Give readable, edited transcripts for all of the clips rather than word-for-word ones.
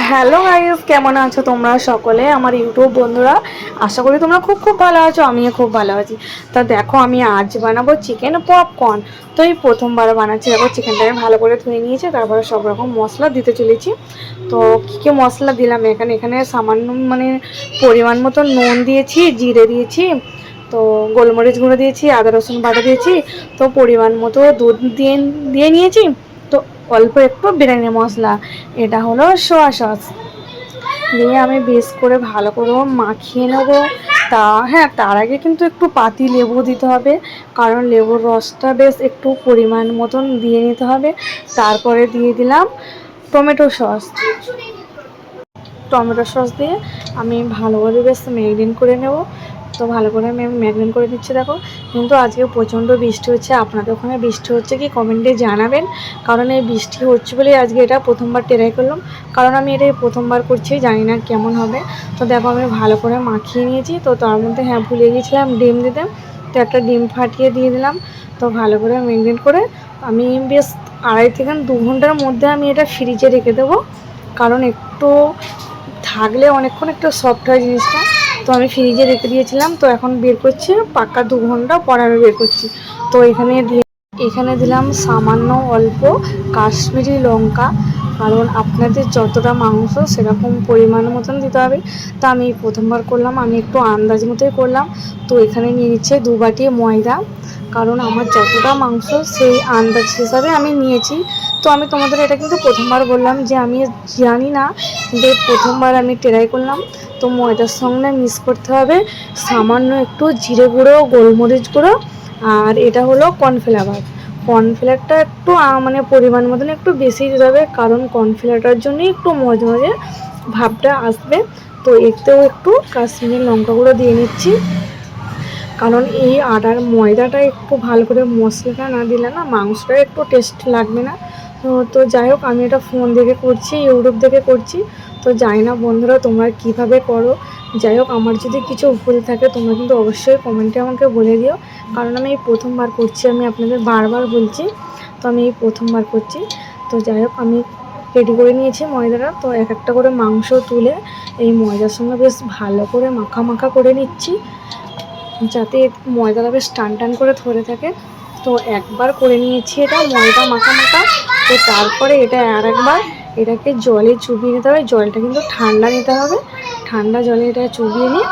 Hello guys, কেমন আছো তোমরা সকলে আমার ইউটিউব বন্ধুরা? আশা করি তোমরা খুব খুব ভালো আছো, আমিও খুব ভালো আছি। তা দেখো, আমি আজ বানাবো চিকেন পপকর্ন। তো এই প্রথমবার বানাচ্ছি। দেখো, চিকেনটা আমি ভালো করে ধুয়ে নিয়েছি, তারপরে সব রকম মশলা দিতে চলেছি। তো কী কী মশলা দিলাম এখানে সামান্য পরিমাণ মতো নুন দিয়েছি, জিরে দিয়েছি, তো গোলমরিচ গুঁড়ো দিয়েছি, আদা রসুন বাটা দিয়েছি, তো পরিমাণ মতো দুধ দিয়ে নিয়েছি, তো অল্প একটু বিরিয়ানি মশলা, এটা হলো সোয়া সস দিয়ে আমি বেশ করে ভালো করে মাখিয়ে নেব। হ্যাঁ, তার আগে কিন্তু একটু পাতি লেবু দিতে হবে, কারণ লেবুর রসটা বেশ একটু পরিমাণ মতন দিয়ে নিতে হবে। তারপরে দিয়ে দিলাম টমেটো সস। দিয়ে আমি ভালো করে বেশ ম্যারিনেট করে নেব। তো ভালো করে আমি ম্যারিনেট করে দিচ্ছি। দেখো, কিন্তু আজকে প্রচণ্ড বৃষ্টি হচ্ছে। আপনাদের ওখানে বৃষ্টি হচ্ছে কি কমেন্টে জানাবেন, কারণ এই বৃষ্টি হচ্ছে বলে আজকে এটা প্রথমবার ট্রাই করলাম, কারণ আমি এটাই প্রথমবার করছি, জানি না কেমন হবে। তো দেখো, আমি ভালো করে মাখিয়ে নিয়েছি। তো তার মধ্যে ভুলে গিয়েছিলাম ডিম দিতে, তো একটা ডিম ফাটিয়ে দিয়ে দিলাম। তো ভালো করে ম্যারিনেট করে আমি বেশ 2.5 থেকে 2 ঘন্টার মধ্যে আমি এটা ফ্রিজে রেখে দেবো, কারণ একটু থাকলে অনেকক্ষণ একটু সফট হয় জিনিসটা। তো আমি ফ্রিজে রেখে দিয়েছিলাম, তো এখন বের করছি, পাক্কা 2 ঘন্টা পরে আমি বের করছি। তো এখানে দিলাম সামান্য অল্প কাশ্মীরি লঙ্কা, কারণ আপনাদের যতটা মাংস সেরকম পরিমাণ মতন দিতে হবে। তো আমি প্রথমবার করলাম, আমি একটু আন্দাজ মতোই করলাম। তো এখানে নিয়ে নিচ্ছে 2 বাটি ময়দা, কারণ আমার যতটা মাংস সেই আন্দাজ হিসাবে আমি নিয়েছি। তো আমি তোমাদের এটা কিন্তু প্রথমবার বললাম যে আমি জানি না, কিন্তু প্রথমবার আমি ট্রাই করলাম। তো ময়দার সঙ্গে মিক্স করতে হবে সামান্য একটু জিরে গুঁড়ো, গোলমরিচ গুঁড়ো, আর এটা হলো কর্নফ্লাওয়ারটা একটু পরিমাণ মতন একটু বেশি দিতে হবে, কারণ কর্নফ্লাওয়ারটার জন্যই একটু মজমজে ভাবটা আসবে। তো এতেও একটু কাশ্মীরি লঙ্কা গুঁড়ো দিয়ে নিচ্ছি, কারণ এই আটার ময়দাটা একটু ভালো করে মশলাটা না দিলে না মাংসটা একটু টেস্ট লাগবে না। তো যাই হোক, আমি এটা ফোন দেখে করছি, ইউটিউব দেখে করছি। তো জানি না বন্ধুরা তোমরা কিভাবে করো। যাই হোক, আমার যদি কিছু ভুল থাকে তোমরা কিন্তু অবশ্যই কমেন্টে আমাকে বলে দিও, কারণ আমি এই প্রথমবার করছি, আমি আপনাদের বারবার বলছি। তো আমি এই প্রথমবার করছি। তো যাই হোক, আমি রেডি করে নিয়েছি ময়দাটা। তো এক একটা করে মাংস তুলে এই ময়দার সঙ্গে বেশ ভালো করে মাখা করে নিচ্ছি, যাতে ময়দাটা বেশ টান করে ধরে থাকে। তো একবার করে নিয়েছি এটা ময়দা মাখা। তো তারপরে এটা আরেকবার এটাকে জলে চুবিয়ে নিতে হবে। জলটা কিন্তু ঠান্ডা নিতে হবে, ঠান্ডা জলে এটা চুবিয়ে নিয়ে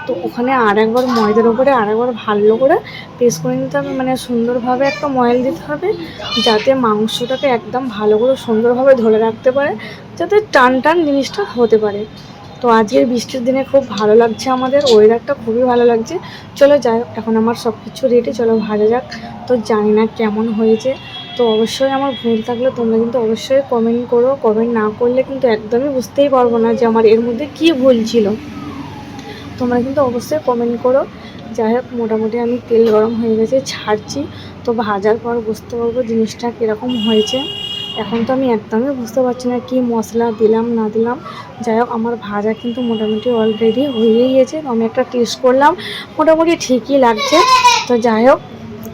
তো ওখানে আরেকবার ময়দার উপরে আরেকবার ভালো করে প্রেস করে নিতে হবে, সুন্দরভাবে একটা ময়াল দিতে হবে, যাতে মাংসটাকে একদম ভালো করে সুন্দরভাবে ধরে রাখতে পারে, যাতে টান জিনিসটা হতে পারে। তো আজকের বৃষ্টির দিনে খুব ভালো লাগছে, আমাদের ওয়েদারটা খুবই ভালো লাগছে। চলো যাই হোক, এখন আমার সব কিছু রেডি, চলো ভাজা যাক। তো জানি না কেমন হয়েছে, তো অবশ্যই আমার ভুল থাকলে তোমরা কিন্তু অবশ্যই কমেন্ট করো। কমেন্ট না করলে কিন্তু একদমই বুঝতেই পারবো না যে আমার এর মধ্যে কী ভুল ছিল। তোমরা কিন্তু অবশ্যই কমেন্ট করো। যাই হোক, মোটামুটি আমি তেল গরম হয়ে গেছে, ছাড়ছি। তো ভাজার পর বুঝতে পারবো জিনিসটা কীরকম হয়েছে। এখন তো আমি একদমই বুঝতে পারছি না কি মশলা দিলাম না দিলাম। যাই হোক, আমার ভাজা কিন্তু মোটামুটি অলরেডি হয়েই গেছে। তো আমি একটা টেস্ট করলাম, মোটামুটি ঠিকই লাগছে। তো যাই হোক,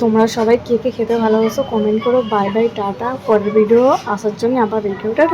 তোমরা সবাই কে কে খেতে ভালোবাসো কমেন্ট করো। Bye bye, tata. পরের ভিডিও আসার জন্য আবার ভিডিওটা